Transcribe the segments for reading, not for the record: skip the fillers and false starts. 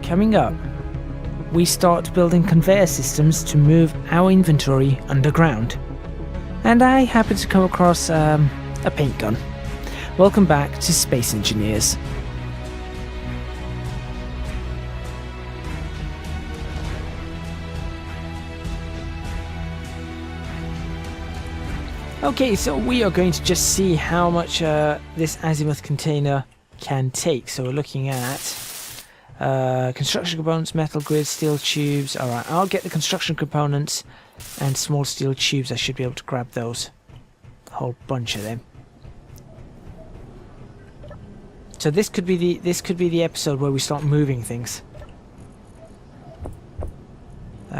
Coming up, we start building conveyor systems to move our inventory underground. And I happen to come across a paint gun. Welcome back to Space Engineers. Okay, so we are going to just see how much this azimuth container can take. So we're looking at construction components, metal grid, steel tubes. Alright, I'll get the construction components and small steel tubes. I should be able to grab those. A whole bunch of them. So this could be the episode where we start moving things.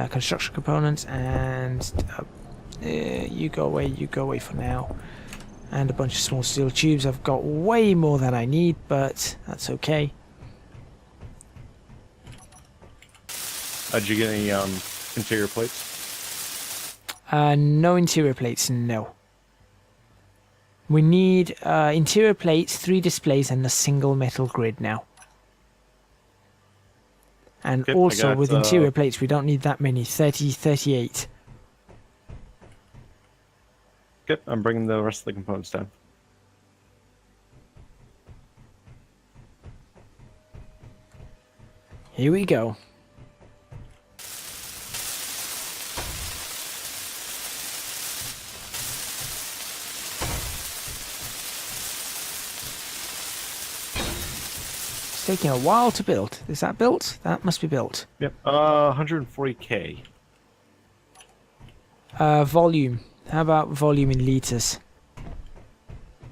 Construction components and you go away for now. And a bunch of small steel tubes. I've got way more than I need, but that's okay. Did you get any interior plates? No interior plates, no. We need interior plates, 3 displays, and a single metal grid now. And Yep, also with interior plates, we don't need that many, 30, 38. Yep, I'm bringing the rest of the components down. Here we go. It's taking a while to build. Is that built? That must be built. Yep, 140k. Volume. How about volume in liters?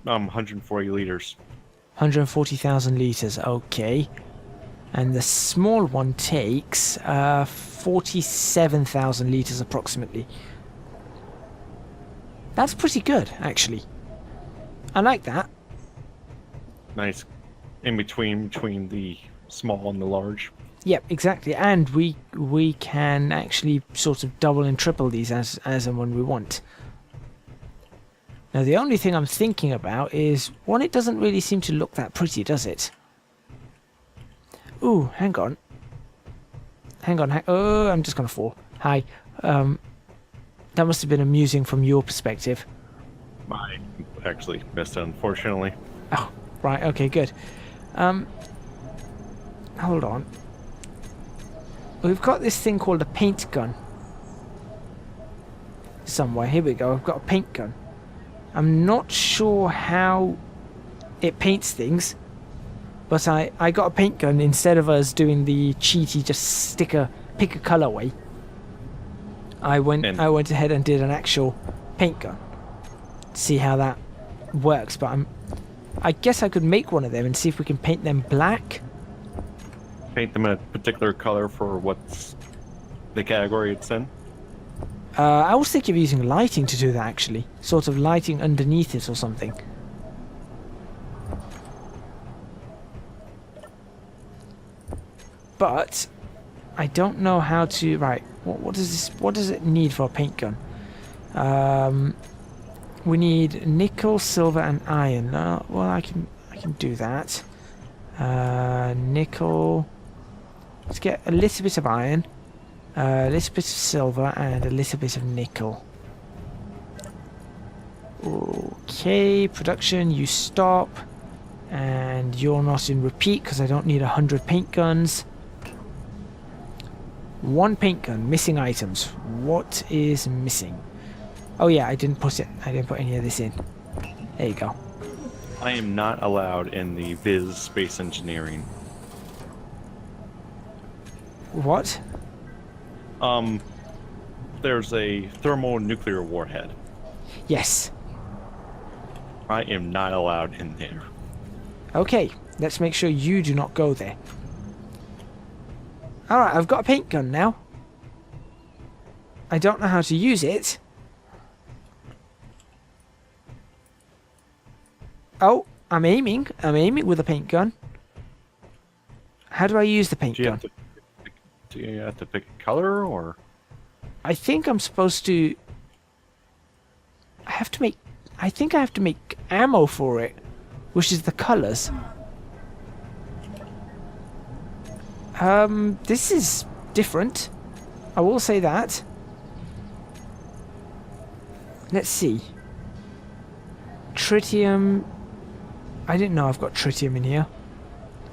140 liters. 140,000 liters. Okay. And the small one takes 47,000 liters approximately. That's pretty good, actually. I like that. Nice. In between the small and the large. Yep, exactly. And we can actually sort of double and triple these as and when we want. Now the only thing I'm thinking about is, one, it doesn't really seem to look that pretty, does it? Ooh, hang on. Oh, I'm just gonna fall. Hi. That must have been amusing from your perspective. I actually missed it, unfortunately. Oh, right, okay, good. Hold on. We've got this thing called a paint gun. Somewhere, here we go, I've got a paint gun. I'm not sure how it paints things, but I got a paint gun instead of us doing the cheaty just pick a colorway. I went ahead and did an actual paint gun. See how that works, but I guess I could make one of them and see if we can paint them black. Paint them in a particular color for what's the category it's in. I was thinking of using lighting to do that, actually. Sort of lighting underneath it or something. But I don't know how to. Right, what does this? What does it need for a paint gun? We need nickel, silver, and iron. Well, I can do that. Nickel. Let's get a little bit of iron. A little bit of silver and a little bit of nickel. Okay, production, you stop. And you're not in repeat because I don't need 100 paint guns. 1 paint gun, missing items. What is missing? Oh yeah, I didn't put any of this in. There you go. I am not allowed in the Viz Space Engineering. What? There's a thermonuclear warhead. Yes. I am not allowed in there. Okay, let's make sure you do not go there. Alright, I've got a paint gun now. I don't know how to use it. Oh, I'm aiming. I'm aiming with a paint gun. How do I use the paint gun? Do you have to pick a color, or? I think I'm supposed to... I think I have to make ammo for it, which is the colors. This is different. I will say that. Let's see. Tritium. I didn't know I've got tritium in here.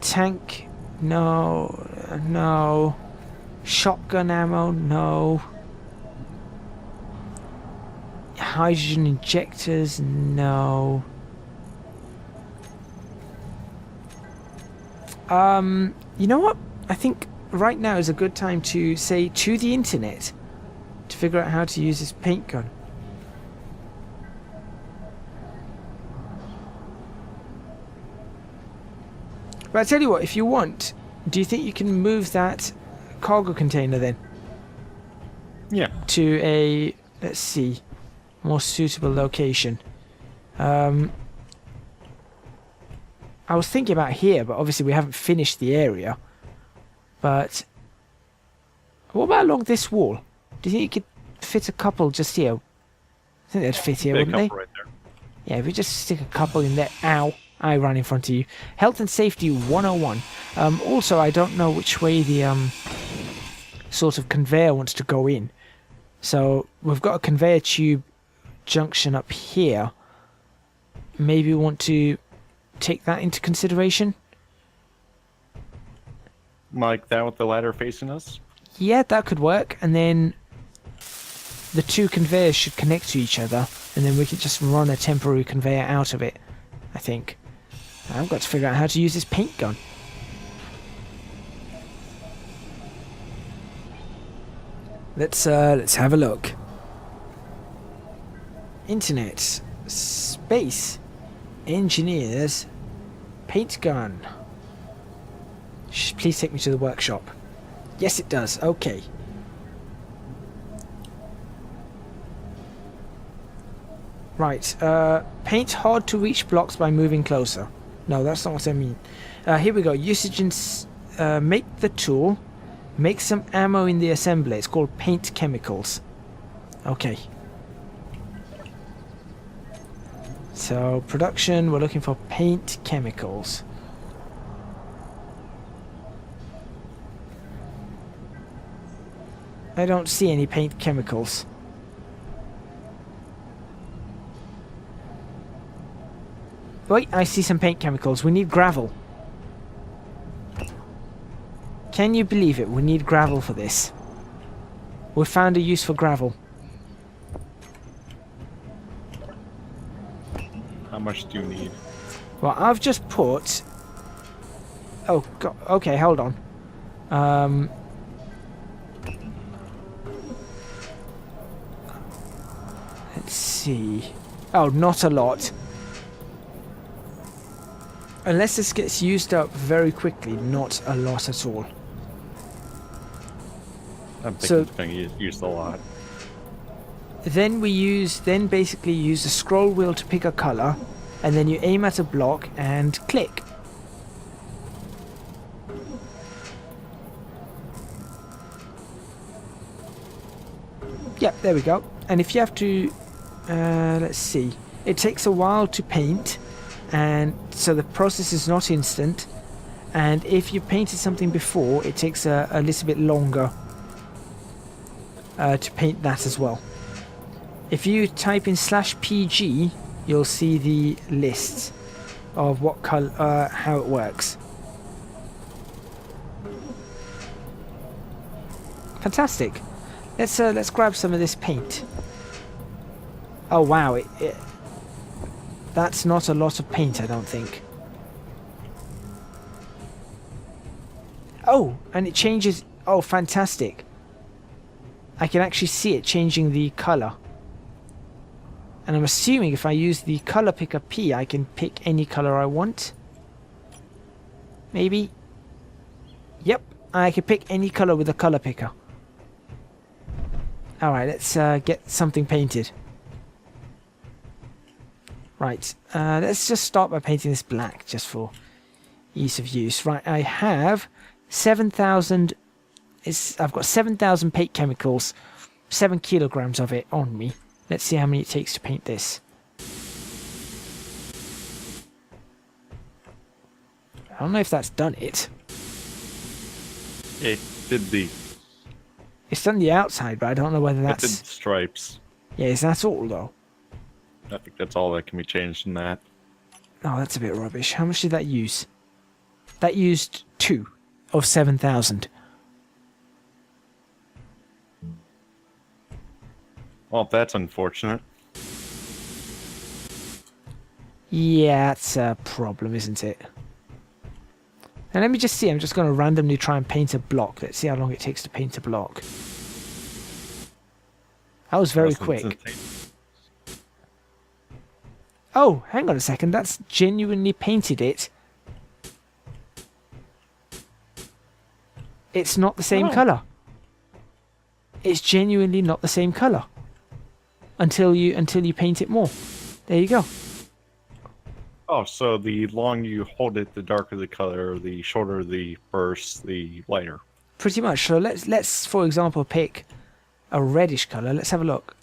Tank. No. No. Shotgun ammo. No. Hydrogen injectors. No. You know what? I think right now is a good time to say to the internet to figure out how to use this paint gun. But I tell you what, if you want, do you think you can move that cargo container then? Yeah. To a, let's see, more suitable location. I was thinking about here, but obviously we haven't finished the area. But what about along this wall? Do you think you could fit a couple just here? I think they'd fit here, wouldn't they? Right there. Yeah, if we just stick a couple in there. Ow. I ran in front of you. Health and safety 101. Also, I don't know which way the sort of conveyor wants to go in. So we've got a conveyor tube junction up here. Maybe we want to take that into consideration. Like that with the ladder facing us? Yeah, that could work. And then the two conveyors should connect to each other. And then we could just run a temporary conveyor out of it, I think. I've got to figure out how to use this paint gun. Let's have a look. Internet, space, engineers, paint gun. Please take me to the workshop. Yes, it does. Okay. Right. Paint hard to reach blocks by moving closer. No, that's not what I mean. Here we go. Usage and make the tool. Make some ammo in the assembly. It's called paint chemicals. Okay. So, production, we're looking for paint chemicals. I don't see any paint chemicals. Wait, I see some paint chemicals. We need gravel. Can you believe it? We need gravel for this. We found a use for gravel. How much do you need? Well, I've just put... Oh, God. Okay, hold on. Let's see. Oh, not a lot. Unless this gets used up very quickly, not a lot at all. I'm thinking So- it's going to get used a lot. Then basically use the scroll wheel to pick a color, and then you aim at a block and click. Yep, there we go. And if you have to, let's see, it takes a while to paint, and so the process is not instant. And if you painted something before, it takes a little bit longer to paint that as well. If you type in /PG, you'll see the list of what color, how it works. Fantastic. Let's grab some of this paint. Oh wow, that's not a lot of paint, I don't think. Oh, and it changes. Oh, fantastic. I can actually see it changing the color. And I'm assuming if I use the color picker P, I can pick any color I want. Maybe. Yep, I can pick any color with the color picker. Alright, let's get something painted. Right, let's just start by painting this black, just for ease of use. Right, I have 7,000... I've got 7,000 paint chemicals, 7 kilograms of it on me. Let's see how many it takes to paint this. I don't know if that's done it. it did the It's done the outside, but I don't know whether it did that's... the stripes. Yeah, is that all, though? I think that's all that can be changed in that. Oh, that's a bit rubbish. How much did that use? That used 2 of 7,000. Well, that's unfortunate. Yeah, that's a problem, isn't it? And let me just see. I'm just going to randomly try and paint a block. Let's see how long it takes to paint a block. That was very quick. Oh, hang on a second. That's genuinely painted it. It's not the same colour. It's genuinely not the same colour. Until you paint it more. There you go. Oh, so the longer you hold it, the darker the color, the shorter the burst, the lighter. Pretty much. So let's for example pick a reddish colour. Let's have a look.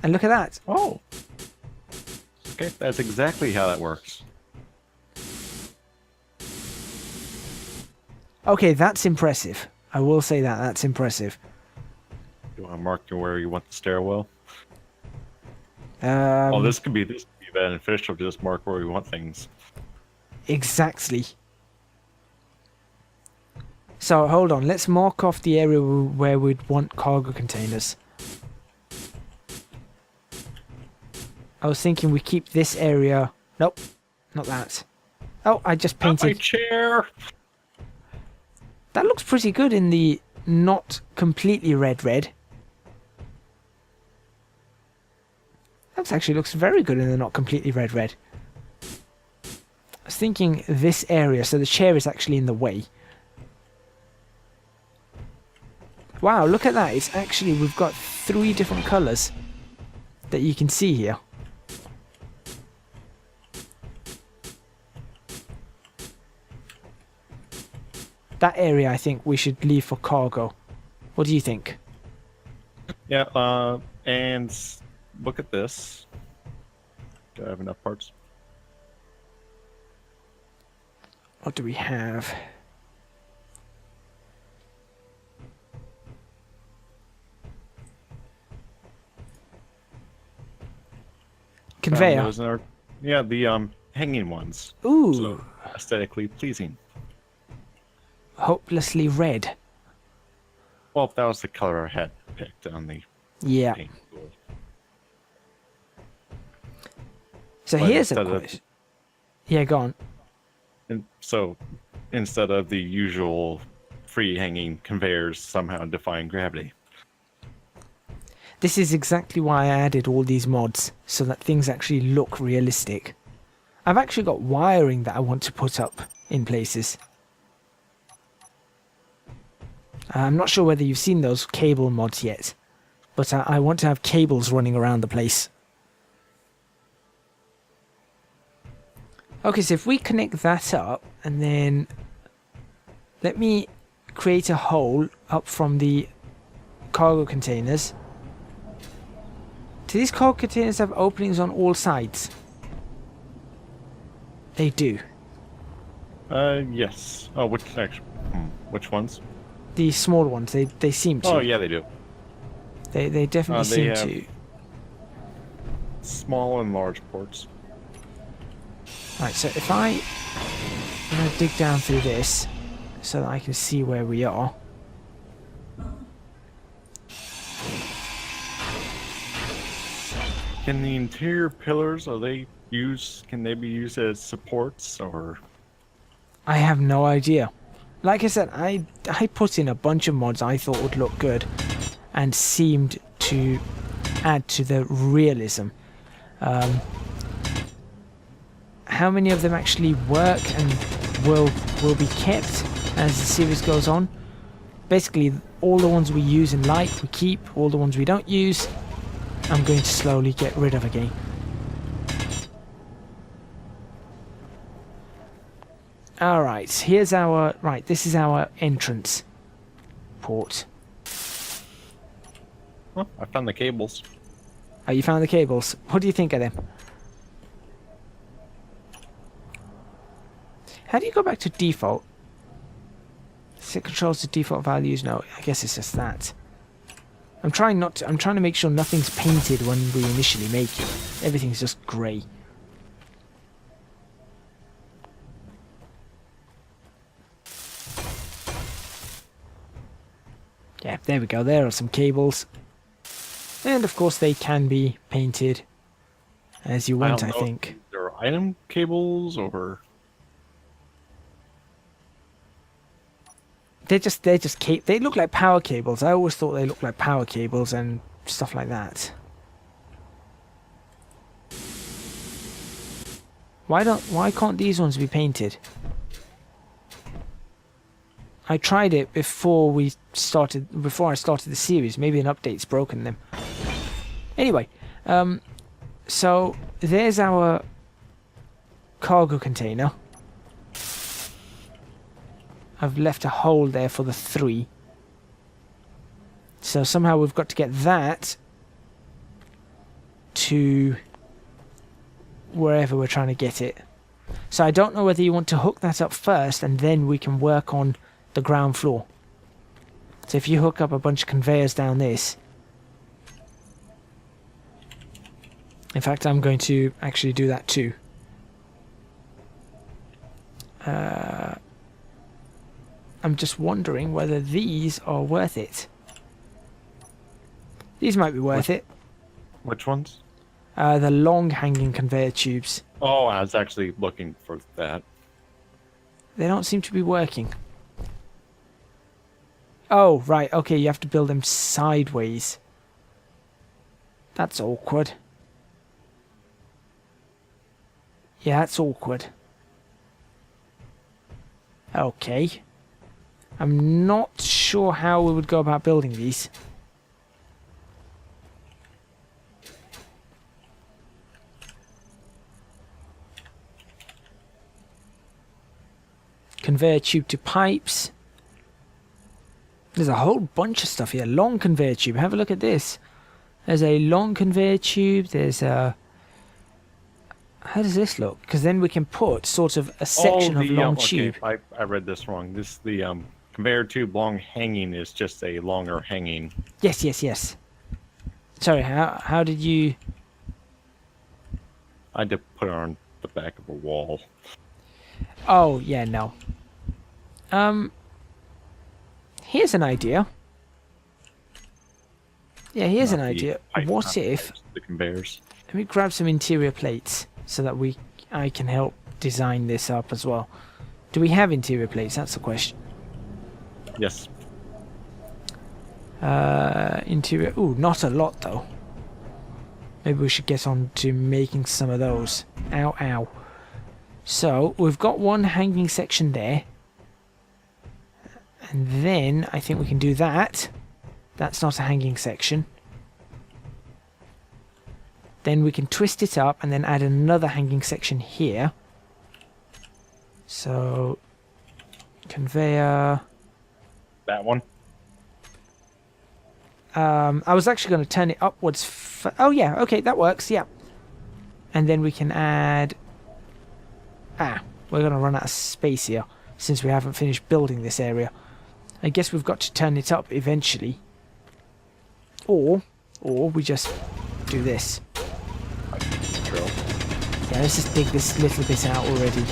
And look at that. Oh. Okay, that's exactly how that works. Okay, that's impressive. I will say that. That's impressive. You want to mark where you want the stairwell? Um, This could be beneficial. Just mark where we want things. Exactly. So hold on. Let's mark off the area where we'd want cargo containers. I was thinking we keep this area. Nope, not that. Oh, I just painted. My chair. That looks pretty good in the not completely red. That actually looks very good in the not completely red. I was thinking this area, so the chair is actually in the way. Wow, look at that. It's actually, we've got 3 different colours that you can see here. That area I think we should leave for cargo. What do you think? Yeah, and look at this. Do I have enough parts? What do we have? Conveyor. Yeah, the hanging ones. Ooh. So aesthetically pleasing. Hopelessly red. Well, that was the color I had picked on the Yeah. paint tool. So But here's a instead of- question. Yeah, go on. And so instead of the usual free hanging conveyors somehow defying gravity. This is exactly why I added all these mods, so that things actually look realistic. I've actually got wiring that I want to put up in places. I'm not sure whether you've seen those cable mods yet, but I want to have cables running around the place. Okay, so if we connect that up, and then let me create a hole up from the cargo containers. Do these cargo containers have openings on all sides? They do. Yes. Oh, which ones? The small ones, they seem to. Oh, yeah, they do. They definitely They seem have to. small and large ports. Right, so if I'm going to dig down through this so that I can see where we are. Can the interior pillars, can they be used as supports or? I have no idea. Like I said, I put in a bunch of mods I thought would look good and seemed to add to the realism. How many of them actually work and will be kept as the series goes on? Basically, all the ones we use and like, we keep. All the ones we don't use, I'm going to slowly get rid of again. Alright, here's our... Right, this is our entrance port. Oh, I found the cables. Oh, you found the cables. What do you think of them? How do you go back to default? It controls the default values. No, I guess it's just that. I'm trying to make sure nothing's painted when we initially make it. Everything's just grey. Yeah, there we go. There are some cables. And of course they can be painted as you want, I think. If there are item cables or... They look like power cables. I always thought they looked like power cables and stuff like that. Why can't these ones be painted? I tried it before I started the series. Maybe an update's broken them. Anyway, so there's our cargo container. I've left a hole there for the 3. So somehow we've got to get that to wherever we're trying to get it. So I don't know whether you want to hook that up first and then we can work on the ground floor. So if you hook up a bunch of conveyors down this. In fact, I'm going to actually do that too. I'm just wondering whether these are worth it. These might be worth it. Which ones? The long hanging conveyor tubes. Oh, I was actually looking for that. They don't seem to be working. Oh, right. Okay, you have to build them sideways. That's awkward. Yeah, that's awkward. Okay. I'm not sure how we would go about building these. Conveyor tube to pipes. There's a whole bunch of stuff here. Long conveyor tube. Have a look at this. There's a long conveyor tube. There's a... How does this look? Because then we can put sort of a section of long tube. Okay, I read this wrong. The conveyor tube long hanging is just a longer hanging. Yes, yes, yes. Sorry, how did you... I had to put it on the back of a wall. Oh, yeah, no. Here's an idea. Yeah, here's an idea. What if... The conveyors. Let me grab some interior plates so that I can help design this up as well. Do we have interior plates? That's the question. Yes. Interior... Ooh, not a lot, though. Maybe we should get on to making some of those. Ow, ow. So, we've got one hanging section there. And then, I think we can do that. That's not a hanging section. Then we can twist it up and then add another hanging section here. So, conveyor... That one? I was actually going to turn it upwards. Oh yeah, okay, that works, yeah. And then we can add... we're going to run out of space here, since we haven't finished building this area. I guess we've got to turn it up eventually. Or we just do this. Yeah, let's just dig this little bit out already.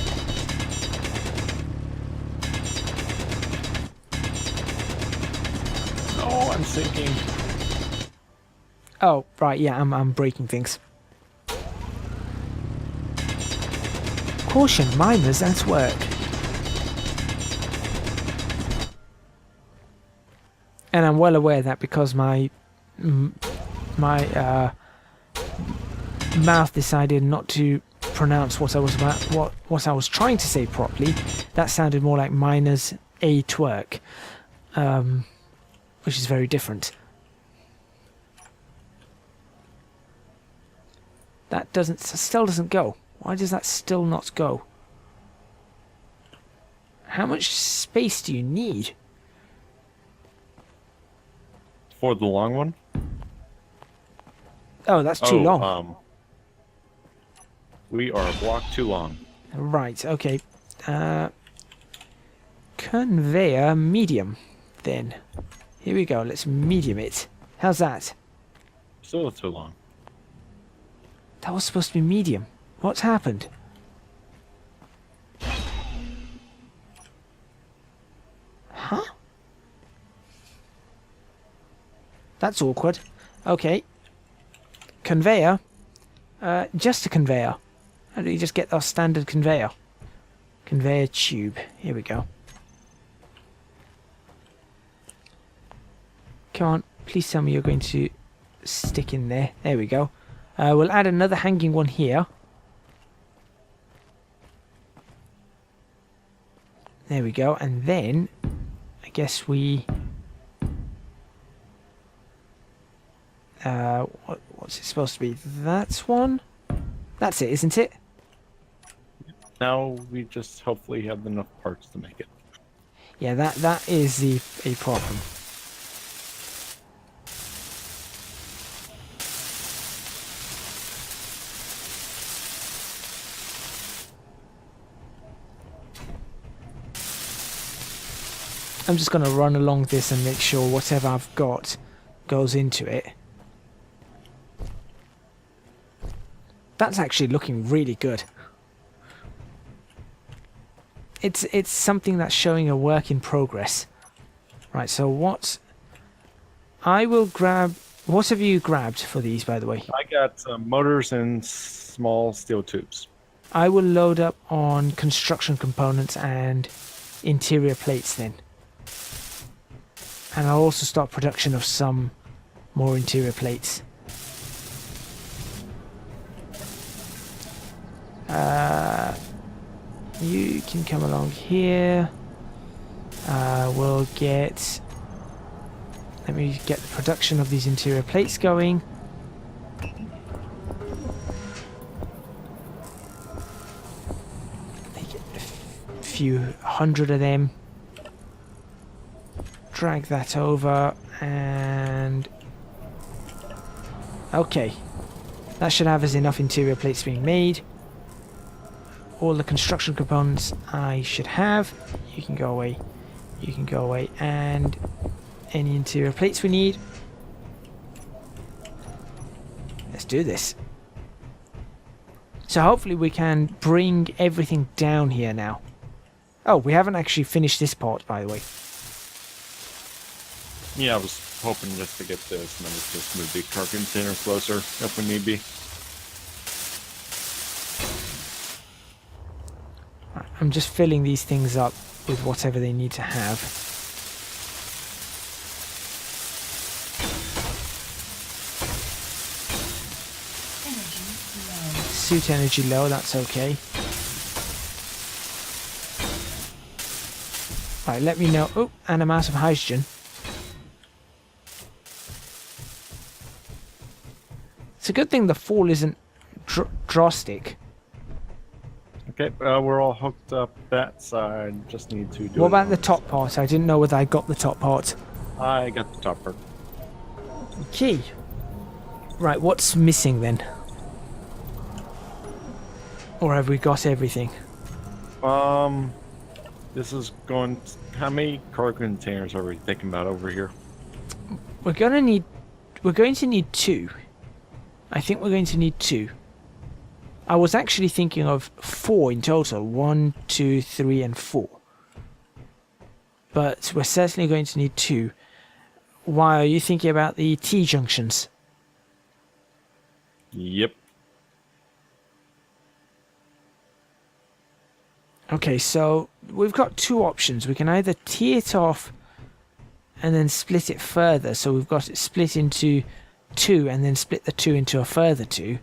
Oh, I'm sinking. Oh, right, yeah, I'm breaking things. Caution, miners at work. And I'm well aware that because my mouth decided not to pronounce what I was trying to say properly, that sounded more like miners at work, which is very different. That still doesn't go. Why does that still not go? How much space do you need? For the long one? Oh, that's too long. We are a block too long. Right, okay. conveyor medium. Then here we go. Let's medium it. How's that? Still too long. That was supposed to be medium. What's happened? Huh? That's awkward. Okay. Conveyor. Just a conveyor. How do you just get our standard conveyor? Conveyor tube. Here we go. Come on. Please tell me you're going to stick in there. There we go. We'll add another hanging one here. There we go. And then, I guess we... what's it supposed to be? That's one? That's it, isn't it? Now we just hopefully have enough parts to make it. Yeah, that is a problem. I'm just going to run along this and make sure whatever I've got goes into it. That's actually looking really good. It's something that's showing a work in progress. Right, so what... I will grab... What have you grabbed for these, by the way? I got motors and small steel tubes. I will load up on construction components and interior plates then. And I'll also start production of some more interior plates. You can come along here. We'll get... Let me get the production of these interior plates going. Make it a few hundred of them. Drag that over and... Okay. That should have us enough interior plates being made. All the construction components I should have. You can go away. You can go away. And any interior plates we need. Let's do this. So hopefully we can bring everything down here now. Oh, we haven't actually finished this part, by the way. Yeah, I was hoping just to get this and then just move the cargo container closer if we need be. I'm just filling these things up with whatever they need to have. Suit energy low, that's okay. Right, let me know. Oh, and I'm out of hydrogen. It's a good thing the fall isn't drastic. Okay, we're all hooked up that side. Just need to do What it about on the this top side. part? I didn't know whether I got the top part. I got the top part. Okay. Right, what's missing then? Or have we got everything? This is going... How many cargo containers are we thinking about over here? We're going to need 2. I think we're going to need 2. I was actually thinking of 4 in total. 1, 2, 3, and 4. But we're certainly going to need 2. Why are you thinking about the T-junctions? Yep. Okay, so we've got 2 options. We can either tee it off and then split it further. So we've got it split into 2 and then split the 2 into a further 2.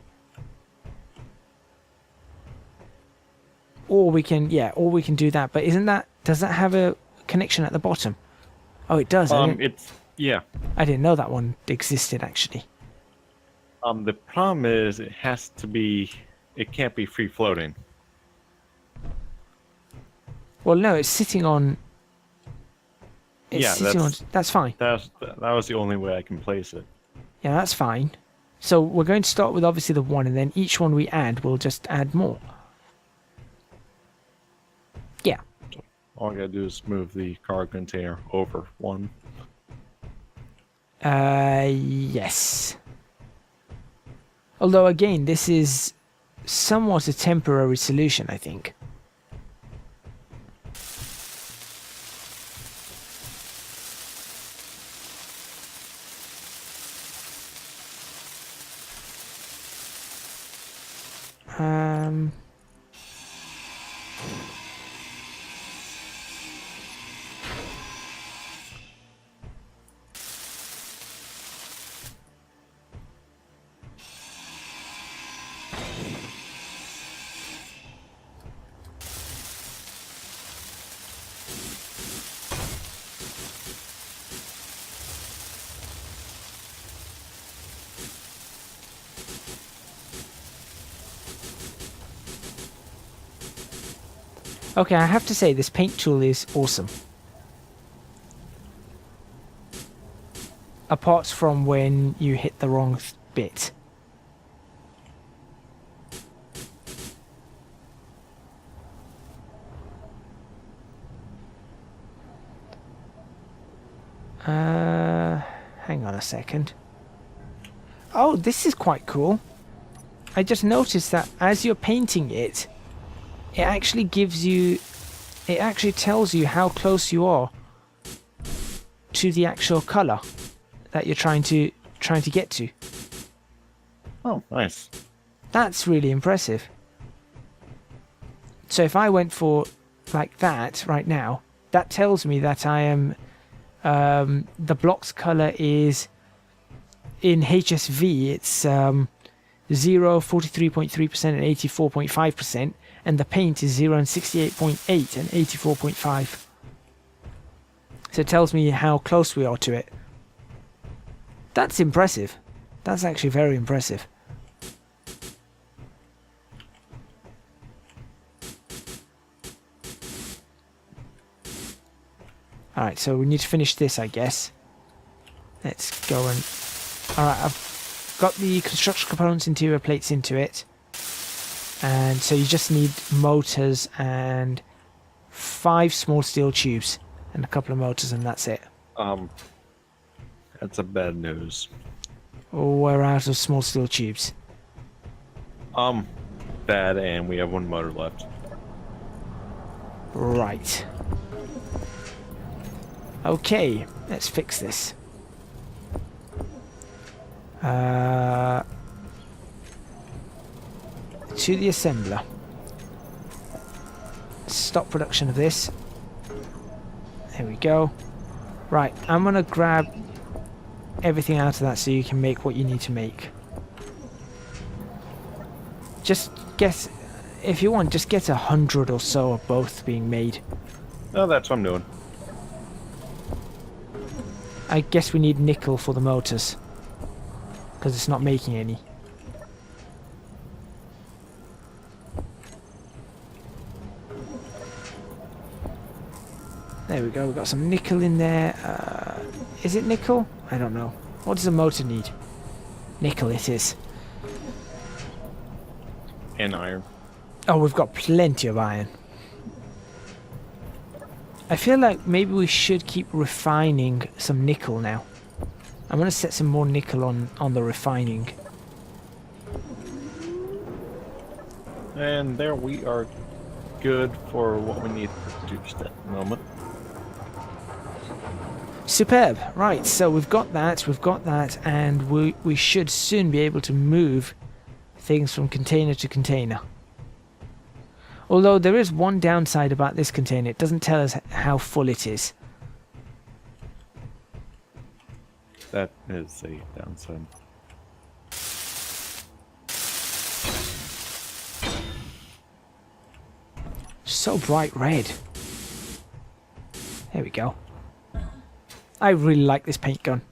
Or we can, or we can do that. But does that have a connection at the bottom? Oh, it does. Yeah. I didn't know that one existed actually. The problem is it can't be free floating. Well, no, it's sitting on. That's fine. That was the only way I can place it. Yeah, that's fine. So we're going to start with obviously the 1, and then each one we add, we'll just add more. Yeah. All I gotta do is move the car container over one. Yes. Although again, this is somewhat a temporary solution, I think. Um... Okay, I have to say this paint tool is awesome. Apart from when you hit the wrong bit. Hang on a second. Oh, this is quite cool. I just noticed that as you're painting it, it actually gives you, it actually tells you how close you are to the actual color that you're trying to get to. Oh, nice. That's really impressive. So if I went for like that right now, that tells me that I am, the block's color is, in HSV, it's 0, 43.3% and 84.5%, and the paint is 0 and 68.8 and 84.5. So it tells me how close we are to it. That's impressive. That's actually very impressive. Alright, so we need to finish this, I guess. Let's go and... Alright, I've got the construction components, interior plates into it. And so you just need motors and 5 small steel tubes. And a couple of motors, and that's it. That's a bad news. We're out of small steel tubes. Bad, and we have 1 motor left. Right. Okay, let's fix this. To the assembler. Stop production of this. There we go. Right, I'm gonna grab everything out of that so you can make what you need to make. Just get, if you want, just get 100 or so of both being made. Oh, that's what I'm doing. I guess we need nickel for the motors, because it's not making any. There we go, we've got some nickel in there. Is it nickel? I don't know. What does a motor need? Nickel it is. And iron. Oh, we've got plenty of iron. I feel like maybe we should keep refining some nickel now. I'm going to set some more nickel on the refining. And there we are, good for what we need to produce at the moment. Superb. Right, so we've got that, and we should soon be able to move things from container to container. Although there is one downside about this container, it doesn't tell us how full it is. That is a downside. So bright red. There we go. I really like this paint gun.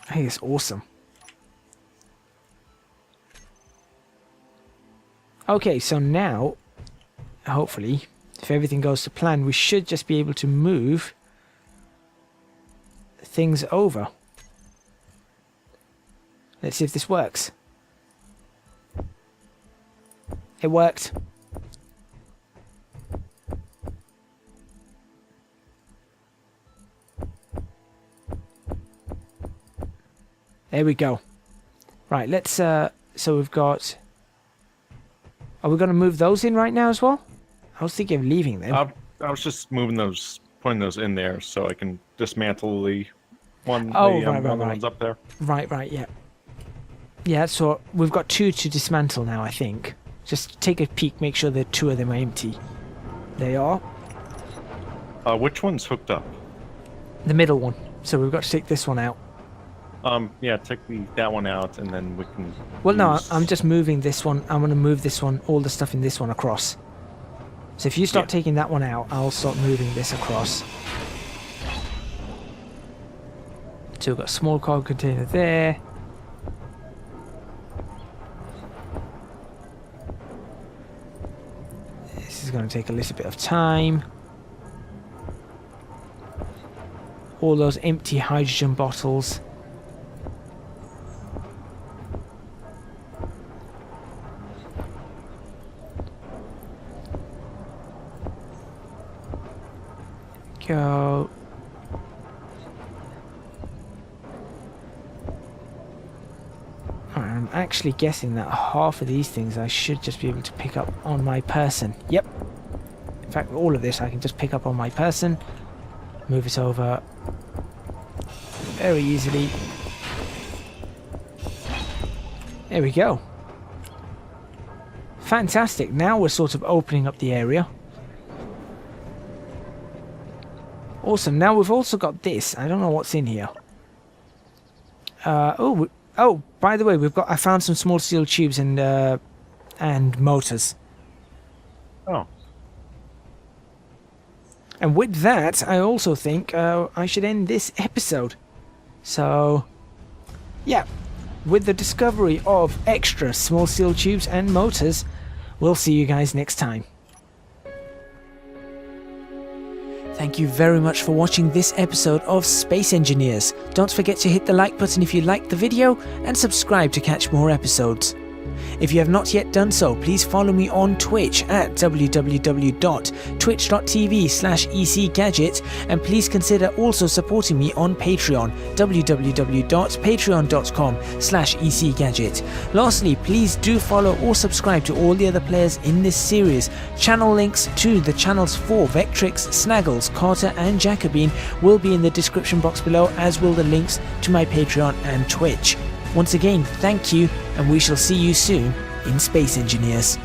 I think it's awesome. Okay, so now, hopefully, if everything goes to plan, we should just be able to move things over. Let's see if this works. It worked. There we go. Right, let's, so we've got... Are we going to move those in right now as well? I was thinking of leaving them. I was just moving those, putting those in there so I can dismantle the one, Oh, the right, other one's up there. Right, yeah. Yeah, so we've got 2 to dismantle now, I think. Just take a peek, make sure that 2 of them are empty. They are. Which one's hooked up? The middle one. So we've got to take this one out. Yeah, take that one out, and then we can... Well, no, I'm just moving this one. I'm going to move this one, all the stuff in this one across. So if you start taking that one out, I'll start moving this across. So we've got a small cargo container there. This is going to take a little bit of time. All those empty hydrogen bottles. Go. I'm actually guessing that half of these things I should just be able to pick up on my person. Yep. In fact, all of this I can just pick up on my person. Move it over very easily. There we go. Fantastic. Now we're sort of opening up the area. Awesome. Now we've also got this. I don't know what's in here. Oh, by the way, I found some small steel tubes and motors. Oh. And with that, I also think I should end this episode. So, yeah, with the discovery of extra small steel tubes and motors, we'll see you guys next time. Thank you very much for watching this episode of Space Engineers. Don't forget to hit the like button if you liked the video and subscribe to catch more episodes. If you have not yet done so, please follow me on Twitch at www.twitch.tv/ecgadget, and please consider also supporting me on Patreon, www.patreon.com/ecgadget. Lastly, please do follow or subscribe to all the other players in this series. Channel links to the channels for Vectrix, Snaggles, Carter and Jacobine will be in the description box below, as will the links to my Patreon and Twitch. Once again, thank you, and we shall see you soon in Space Engineers.